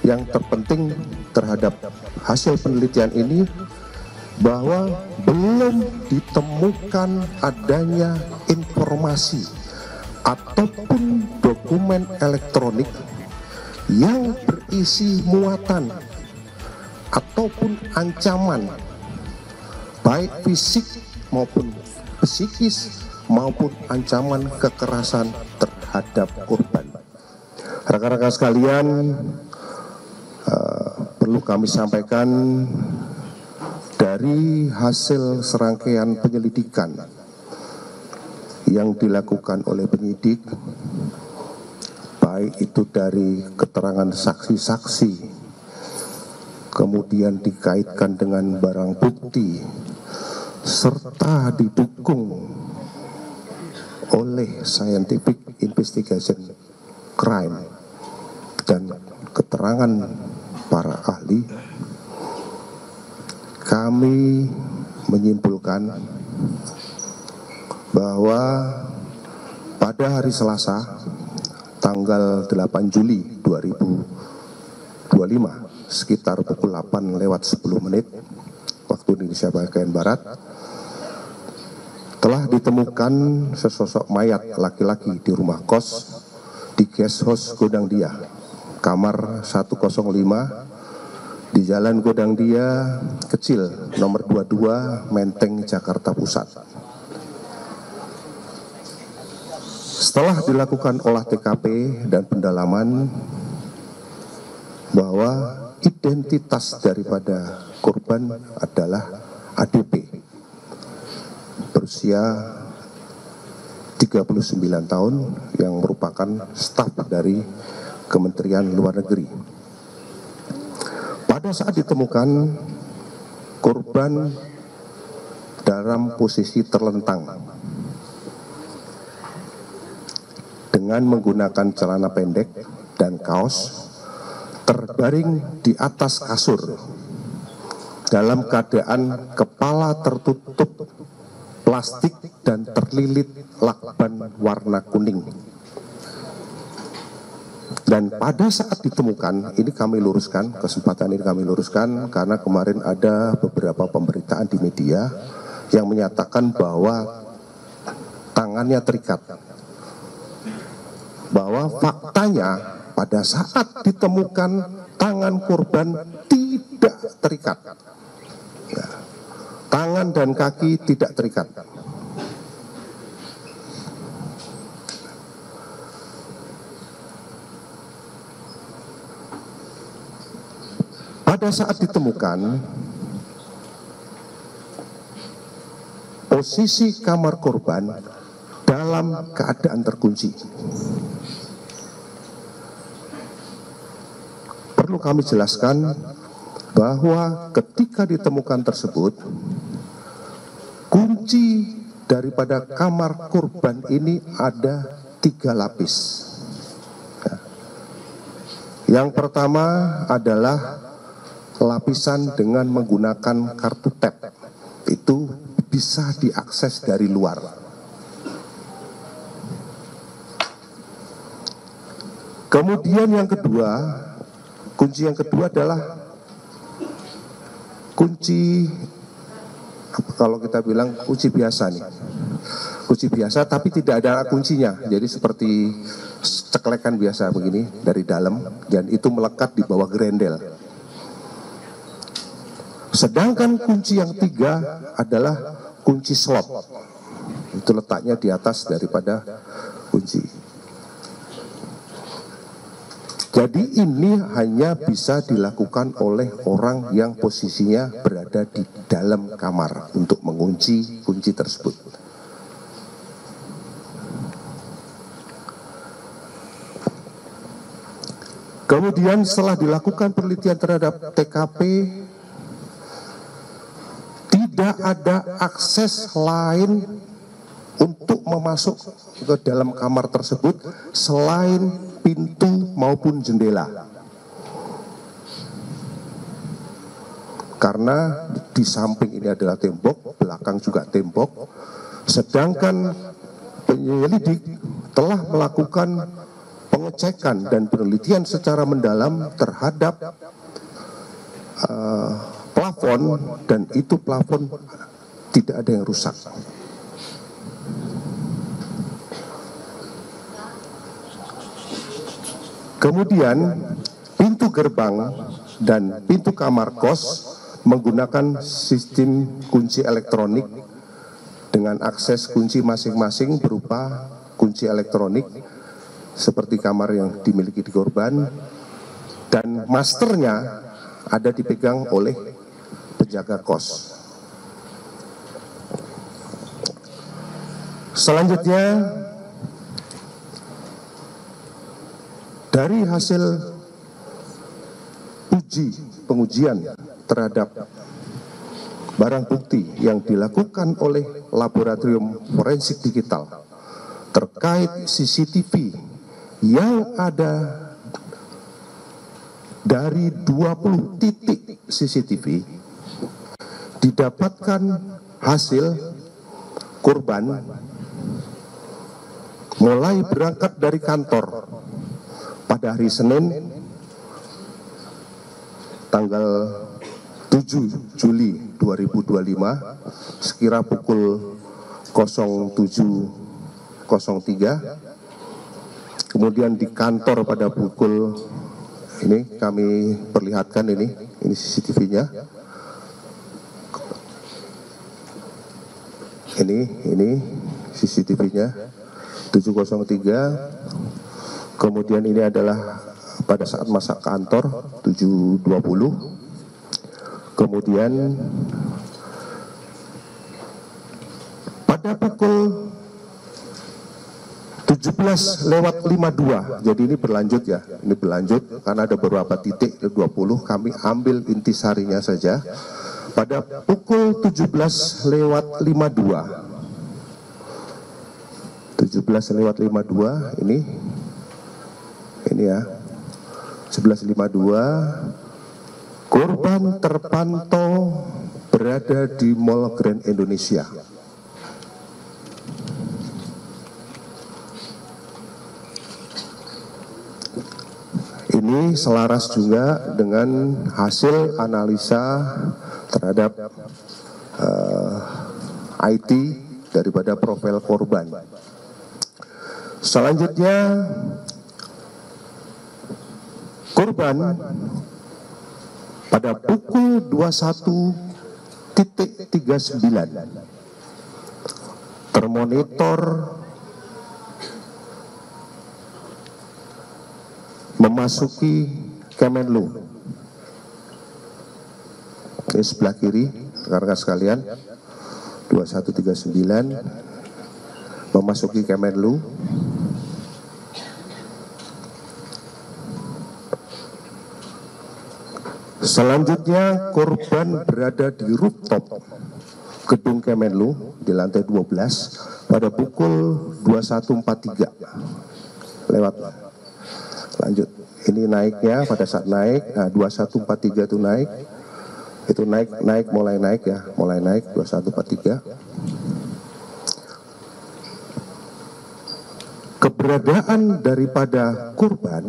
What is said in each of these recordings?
yang terpenting terhadap hasil penelitian ini bahwa belum ditemukan adanya informasi ataupun dokumen elektronik yang berisi muatan ataupun ancaman baik fisik maupun psikis maupun ancaman kekerasan terhadap korban. Rekan-rekan sekalian, perlu kami sampaikan dari hasil serangkaian penyelidikan yang dilakukan oleh penyidik, baik itu dari keterangan saksi-saksi, kemudian dikaitkan dengan barang bukti, serta didukung oleh scientific investigation crime dan keterangan para ahli, kami menyimpulkan bahwa pada hari Selasa tanggal 8 Juli 2025 sekitar pukul 8:10 waktu Indonesia bagian Barat telah ditemukan sesosok mayat laki-laki di rumah kos di guest house Godang Dia, kamar 105 di Jalan Godang Dia Kecil nomor 22 Menteng, Jakarta Pusat. Setelah dilakukan olah TKP dan pendalaman bahwa identitas daripada korban adalah ADP berusia 39 tahun yang merupakan staf dari Kementerian Luar Negeri. Pada saat ditemukan, korban dalam posisi terlentang dengan menggunakan celana pendek dan kaos, terbaring di atas kasur dalam keadaan kepala tertutup plastik dan terlilit lakban warna kuning. Dan pada saat ditemukan, ini kami luruskan, kesempatan ini kami luruskan karena kemarin ada beberapa pemberitaan di media yang menyatakan bahwa tangannya terikat. Bahwa faktanya pada saat ditemukan tangan korban tidak terikat. Ya. Tangan dan kaki tidak terikat. Pada saat ditemukan, posisi kamar korban dalam keadaan terkunci. Perlu kami jelaskan bahwa ketika ditemukan tersebut, kunci daripada kamar korban ini ada 3 lapis. Yang pertama adalah lapisan dengan menggunakan kartu tap. Itu bisa diakses dari luar. Kemudian yang kedua, kunci yang kedua adalah kunci, kalau kita bilang kunci biasa nih, kunci biasa tapi tidak ada kuncinya, jadi seperti ceklekan biasa begini dari dalam, dan itu melekat di bawah grendel. Sedangkan kunci yang 3 adalah kunci slot, itu letaknya di atas daripada kunci. Jadi ini hanya bisa dilakukan oleh orang yang posisinya berada di dalam kamar untuk mengunci kunci tersebut. Kemudian setelah dilakukan penelitian terhadap TKP, tidak ada akses lain untuk memasuk ke dalam kamar tersebut selain pintu maupun jendela. Karena di samping ini adalah tembok, belakang juga tembok, sedangkan penyelidik telah melakukan pengecekan dan penelitian secara mendalam terhadap plafon, dan itu plafon tidak ada yang rusak. Kemudian pintu gerbang dan pintu kamar kos menggunakan sistem kunci elektronik dengan akses kunci masing-masing berupa kunci elektronik seperti kamar yang dimiliki di korban, dan masternya ada dipegang oleh penjaga kos. Selanjutnya, dari hasil pengujian terhadap barang bukti yang dilakukan oleh laboratorium forensik digital terkait CCTV yang ada dari 20 titik CCTV, didapatkan hasil korban mulai berangkat dari kantor pada hari Senin tanggal 7 Juli 2025 sekira pukul 07.03, kemudian di kantor pada pukul, ini kami perlihatkan, ini CCTV-nya, ini CCTV-nya 7.03. Kemudian ini adalah pada saat masa kantor 7.20. Kemudian pada pukul 17:52, jadi ini berlanjut ya, ini berlanjut karena ada beberapa titik 20, kami ambil intisarinya saja. Pada pukul 17:52 ini ya, 11:52 korban terpantau berada di Mall Grand Indonesia. Ini selaras juga dengan hasil analisa terhadap IT daripada profil korban. Selanjutnya, korban pada pukul 21.39 termonitor memasuki Kemenlu. Ini sebelah kiri, rekan-rekan sekalian, 21.39 memasuki Kemenlu. Selanjutnya korban berada di rooftop gedung Kemenlu di lantai 12 pada pukul 21.43 lewat. Lanjut, ini naiknya pada saat naik, nah 21.43 itu naik, mulai naik 21.43. Keberadaan daripada korban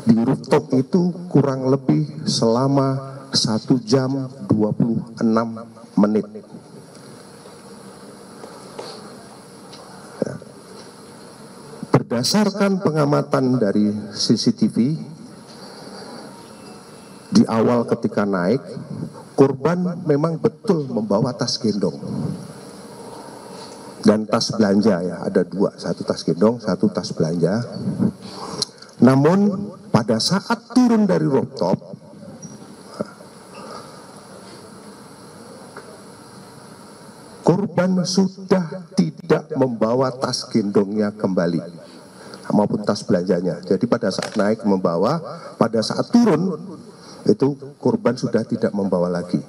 di rooftop itu kurang lebih selama 1 jam 26 menit. Berdasarkan pengamatan dari CCTV, di awal ketika naik, korban memang betul membawa tas gendong dan tas belanja ya, ada dua, satu tas gendong, satu tas belanja. Namun pada saat turun dari rooftop, korban sudah tidak membawa tas gendongnya kembali maupun tas belanjanya. Jadi pada saat naik membawa, pada saat turun itu korban sudah tidak membawa lagi.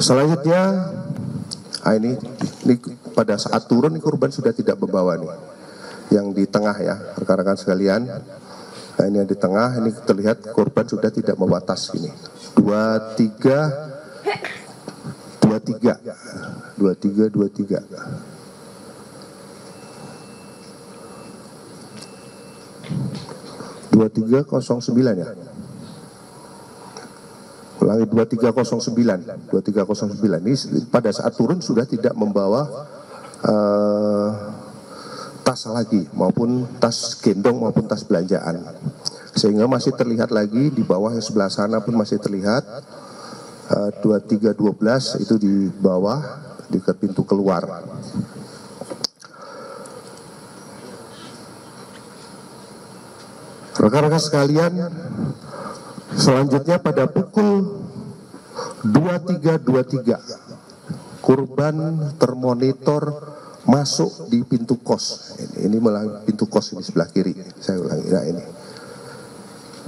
Selanjutnya, ini pada saat turun korban sudah tidak membawa nih. Yang di tengah ya, rekan-rekan sekalian. Nah, ini yang di tengah, ini terlihat korban sudah tidak membawa tas ini. 23. 2309 ya. Ulangi 2309 ini pada saat turun sudah tidak membawa tas lagi, maupun tas gendong maupun tas belanjaan, sehingga masih terlihat lagi di bawah yang sebelah sana pun masih terlihat 2312 itu di bawah di pintu keluar. Rekan-rekan sekalian, selanjutnya pada pukul 23.23 korban termonitor masuk di pintu kos. Ini malah pintu kos ini sebelah kiri. Saya ulangi, nah ini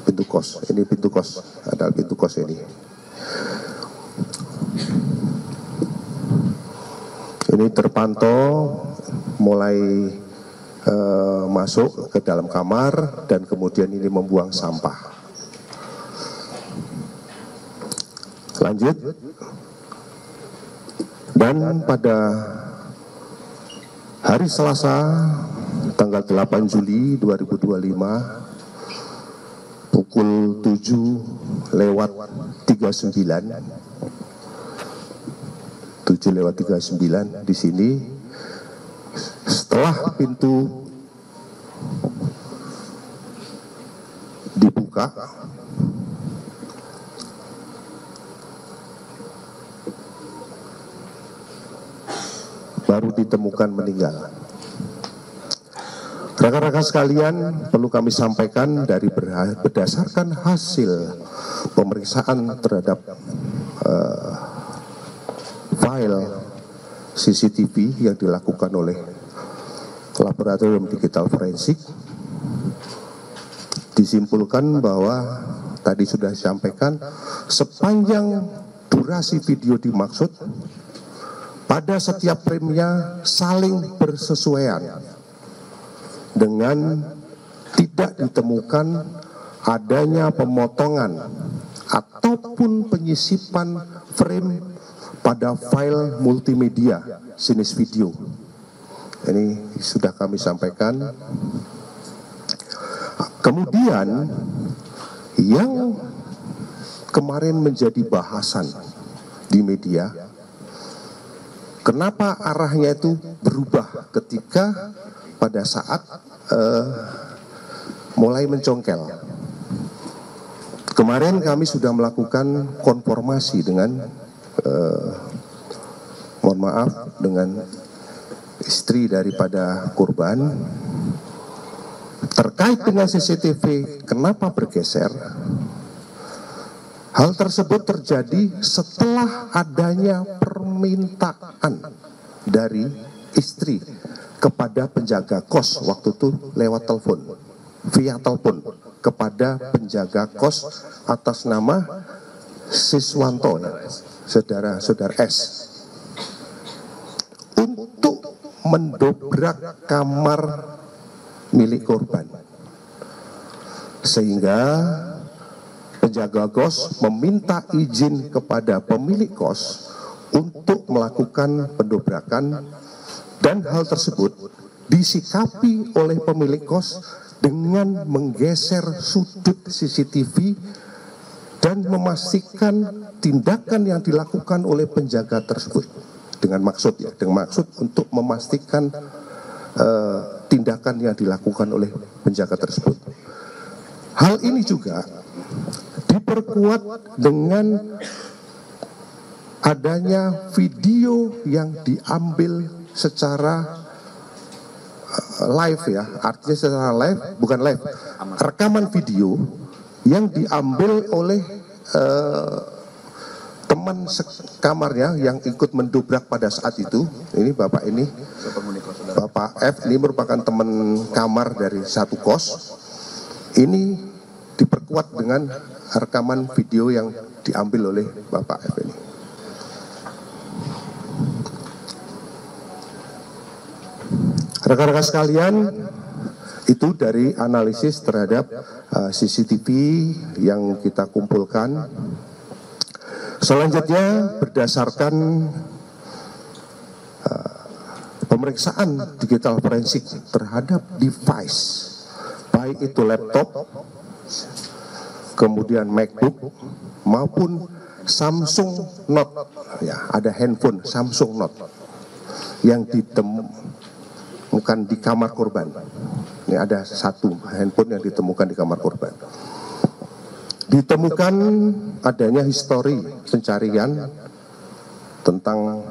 pintu kos. Ini pintu kos, ada pintu kos ini. Ini terpantau mulai masuk ke dalam kamar dan kemudian ini membuang sampah. Lanjut. Dan pada hari Selasa tanggal 8 Juli 2025 pukul 7:39 di sini, setelah pintu dibuka, baru ditemukan meninggal. Rekan-rekan sekalian, perlu kami sampaikan dari berdasarkan hasil pemeriksaan terhadap file CCTV yang dilakukan oleh Laboratorium Digital Forensik, disimpulkan bahwa tadi sudah disampaikan sepanjang durasi video dimaksud pada setiap frame-nya saling bersesuaian dengan tidak ditemukan adanya pemotongan ataupun penyisipan frame pada file multimedia jenis video. Ini sudah kami sampaikan. Kemudian yang kemarin menjadi bahasan di media, kenapa arahnya itu berubah ketika pada saat mulai mencongkel. Kemarin kami sudah melakukan konfirmasi dengan mohon maaf dengan istri daripada korban terkait dengan CCTV kenapa bergeser. Hal tersebut terjadi setelah adanya permintaan dari istri kepada penjaga kos waktu itu lewat telepon, via telepon kepada penjaga kos atas nama Siswanto, saudara S, untuk mendobrak kamar milik korban, sehingga penjaga kos meminta izin kepada pemilik kos untuk melakukan pendobrakan, dan hal tersebut disikapi oleh pemilik kos dengan menggeser sudut CCTV dan memastikan tindakan yang dilakukan oleh penjaga tersebut dengan maksud untuk memastikan tindakan yang dilakukan oleh penjaga tersebut. Hal ini juga diperkuat dengan adanya video yang diambil secara live ya, artinya secara live, bukan live, rekaman video yang diambil oleh teman sekamarnya yang ikut mendobrak pada saat itu. Ini Bapak ini, Bapak F, ini merupakan teman kamar dari satu kos. Ini diperkuat dengan rekaman video yang diambil oleh Bapak F ini. Rekan-rekan sekalian, itu dari analisis terhadap CCTV yang kita kumpulkan. Selanjutnya berdasarkan pemeriksaan digital forensik terhadap device baik itu laptop, kemudian MacBook maupun Samsung Note, ya ada handphone Samsung Note yang ditemukan di kamar korban. Ini ada satu handphone yang ditemukan di kamar korban. Ditemukan adanya histori pencarian tentang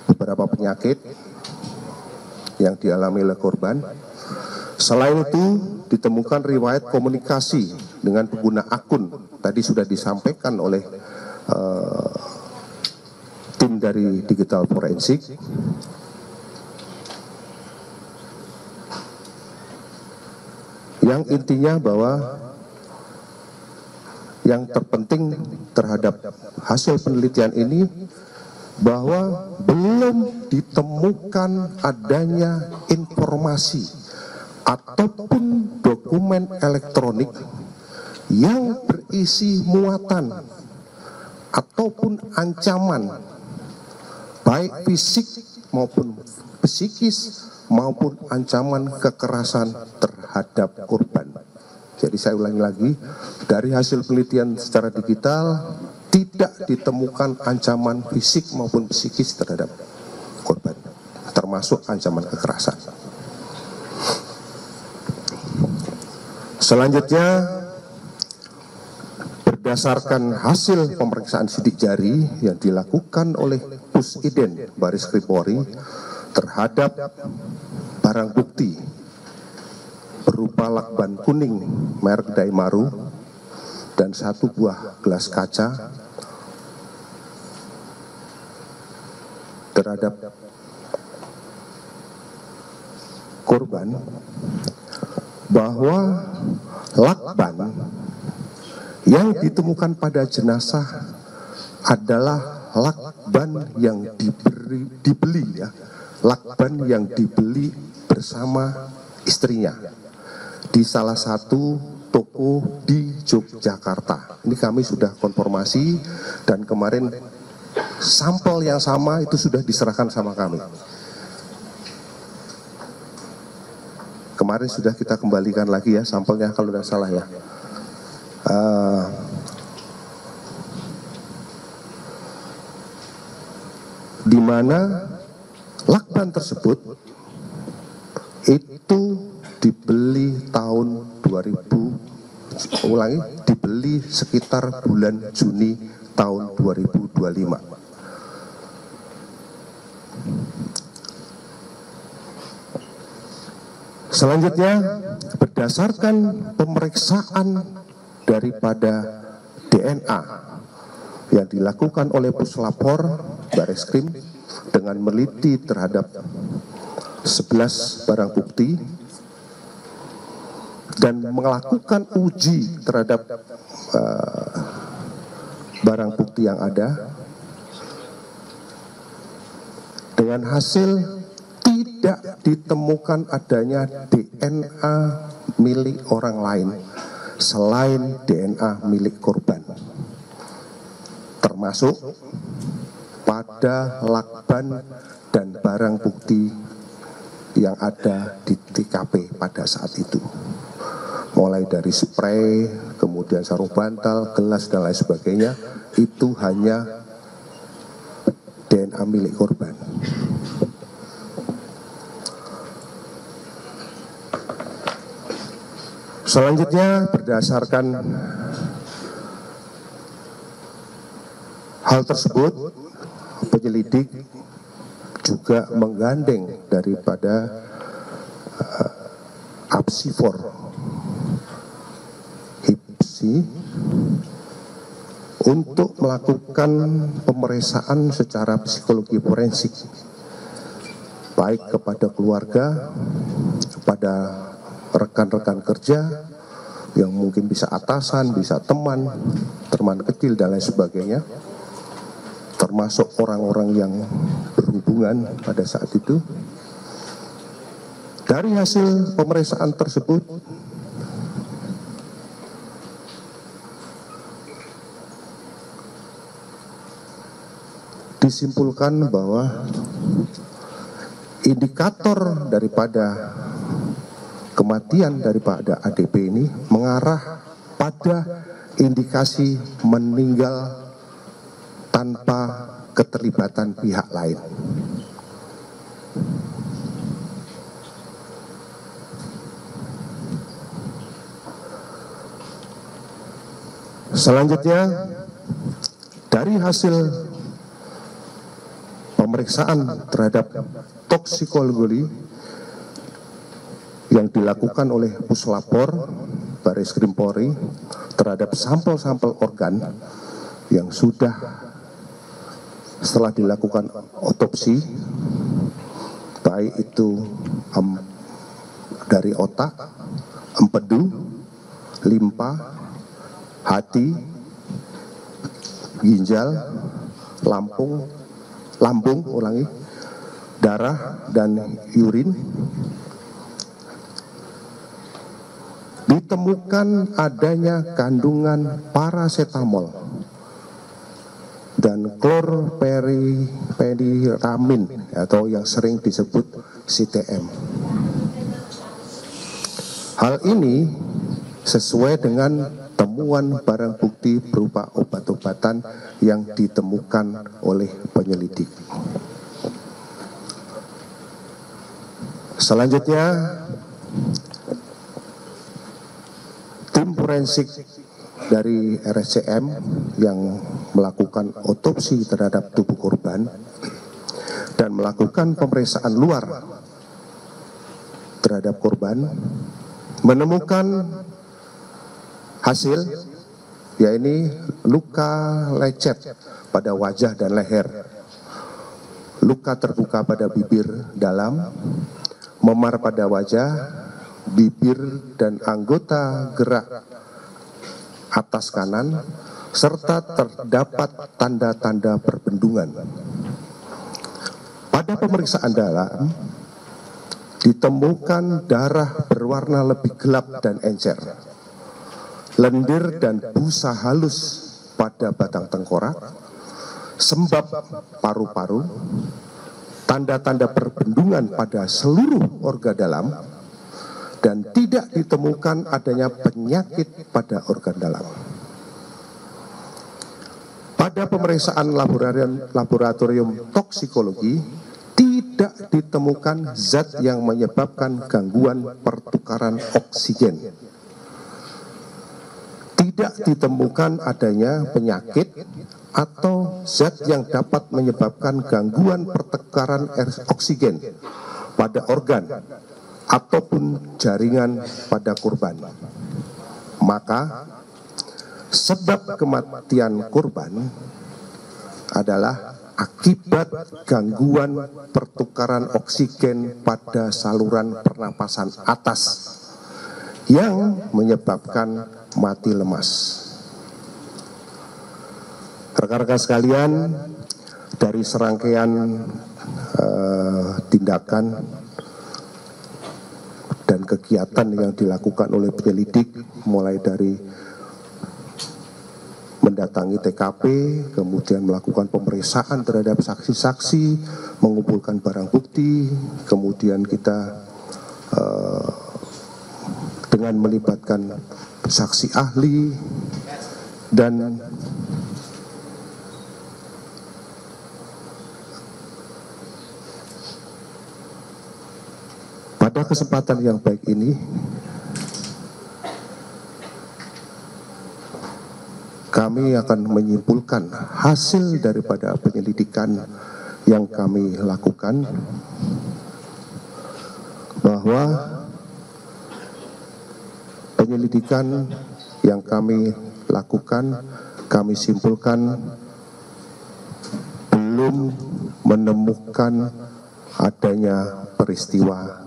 beberapa penyakit yang dialami oleh korban. Selain itu, ditemukan riwayat komunikasi dengan pengguna akun. Tadi sudah disampaikan oleh tim dari digital forensik. Yang intinya bahwa yang terpenting terhadap hasil penelitian ini bahwa belum ditemukan adanya informasi ataupun dokumen elektronik yang berisi muatan ataupun ancaman baik fisik maupun psikis maupun ancaman kekerasan terhadap korban. Jadi saya ulangi lagi, dari hasil penelitian secara digital tidak ditemukan ancaman fisik maupun psikis terhadap korban, termasuk ancaman kekerasan. Selanjutnya, berdasarkan hasil pemeriksaan sidik jari yang dilakukan oleh Pusiden Baris Krim Polri terhadap barang bukti berupa lakban kuning merek Daimaru dan satu buah gelas kaca terhadap korban, bahwa lakban yang ditemukan pada jenazah adalah lakban yang dibeli lakban yang dibeli bersama istrinya di salah satu toko di Yogyakarta. Ini kami sudah konfirmasi dan kemarin sampel yang sama itu sudah diserahkan sama kami. Kemarin sudah kita kembalikan lagi ya sampelnya kalau tidak salah ya. Di mana lakban tersebut itu dibeli tahun 2000, dibeli sekitar bulan Juni tahun 2025. Selanjutnya, berdasarkan pemeriksaan daripada DNA yang dilakukan oleh Puslapor Baris Krim dengan meliti terhadap 11 barang bukti dan melakukan uji terhadap barang bukti yang ada, dengan hasil tidak ditemukan adanya DNA milik orang lain selain DNA milik korban, termasuk pada lakban dan barang bukti yang ada di TKP pada saat itu, mulai dari spray, kemudian sarung bantal, gelas dan lain sebagainya, itu hanya DNA milik korban. Selanjutnya, berdasarkan hal tersebut, penyelidik juga menggandeng daripada Apsifor HIPSI untuk melakukan pemeriksaan secara psikologi forensik baik kepada keluarga, kepada rekan-rekan kerja yang mungkin bisa atasan, bisa teman kecil dan lain sebagainya, termasuk orang-orang yang berhubungan pada saat itu. Dari hasil pemeriksaan tersebut, disimpulkan bahwa indikator daripada kematian daripada ADP ini mengarah pada indikasi meninggal tanpa keterlibatan pihak lain. Selanjutnya, dari hasil pemeriksaan terhadap toksikologi yang dilakukan oleh Puslapor Baris Krim Polri terhadap sampel-sampel organ yang sudah setelah dilakukan otopsi, baik itu dari otak, empedu, limpa, hati, ginjal, lambung, darah, dan urin, ditemukan adanya kandungan parasetamol dan klorperiphenylamin atau yang sering disebut CTM. Hal ini sesuai dengan temuan barang bukti berupa obat-obatan yang ditemukan oleh penyelidik. Selanjutnya, tim forensik dari RSCM yang melakukan otopsi terhadap tubuh korban dan melakukan pemeriksaan luar terhadap korban menemukan hasil, yaitu luka lecet pada wajah dan leher, luka terbuka pada bibir dalam, memar pada wajah, bibir dan anggota gerak atas kanan, serta terdapat tanda-tanda perbendungan. Pada pemeriksaan dalam, ditemukan darah berwarna lebih gelap dan encer, lendir dan busa halus pada batang tengkorak, sembab paru-paru, tanda-tanda perbendungan pada seluruh organ dalam, dan tidak ditemukan adanya penyakit pada organ dalam. Pada pemeriksaan laboratorium toksikologi, tidak ditemukan zat yang menyebabkan gangguan pertukaran oksigen. Tidak ditemukan adanya penyakit atau zat yang dapat menyebabkan gangguan pertukaran oksigen pada organ ataupun jaringan pada korban. Maka sebab kematian korban adalah akibat gangguan pertukaran oksigen pada saluran pernapasan atas yang menyebabkan mati lemas. Rekan-rekan sekalian, dari serangkaian tindakan dan kegiatan yang dilakukan oleh penyelidik, mulai dari mendatangi TKP, kemudian melakukan pemeriksaan terhadap saksi-saksi, mengumpulkan barang bukti, kemudian kita dengan melibatkan saksi ahli, dan pada kesempatan yang baik ini kami akan menyimpulkan hasil daripada penyelidikan yang kami lakukan, bahwa penyelidikan yang kami lakukan, kami simpulkan belum menemukan adanya peristiwa